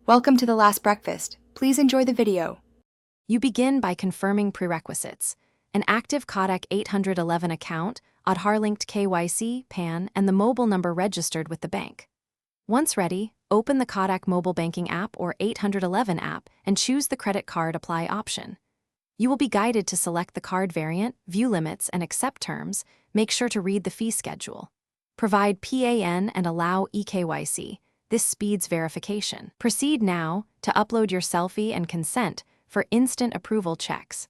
Welcome to the last breakfast. Please enjoy the video. You begin by confirming prerequisites: an active Kotak 811 account, Aadhaar-linked KYC, PAN, and the mobile number registered with the bank. Once ready, open the Kotak mobile banking app or 811 app and choose the credit card apply option. You will be guided to select the card variant, view limits, and accept terms. Make sure to read the fee schedule. Provide PAN and allow eKYC. This speeds verification. Proceed now to upload your selfie and consent for instant approval checks.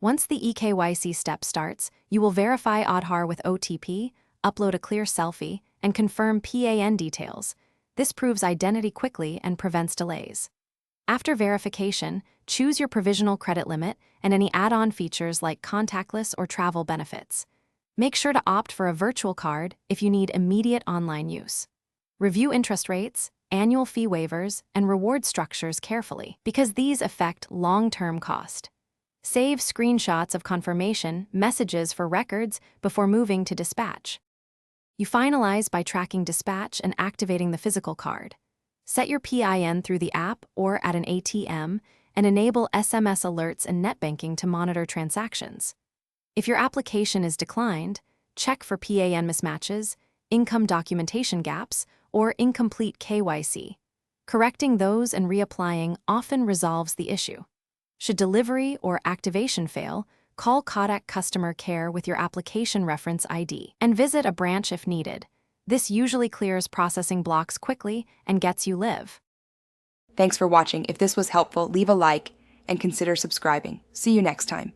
Once the eKYC step starts, you will verify Aadhaar with OTP, upload a clear selfie, and confirm PAN details. This proves identity quickly and prevents delays. After verification, choose your provisional credit limit and any add-on features like contactless or travel benefits. Make sure to opt for a virtual card if you need immediate online use. Review interest rates, annual fee waivers, and reward structures carefully because these affect long-term cost. Save screenshots of confirmation messages for records before moving to dispatch. You finalize by tracking dispatch and activating the physical card. Set your PIN through the app or at an ATM and enable SMS alerts and net banking to monitor transactions. If your application is declined, check for PAN mismatches, income documentation gaps, or incomplete KYC. Correcting those and reapplying often resolves the issue. Should delivery or activation fail, call Kotak Customer Care with your application reference ID and visit a branch if needed. This usually clears processing blocks quickly and gets you live. Thanks for watching. If this was helpful, leave a like and consider subscribing. See you next time.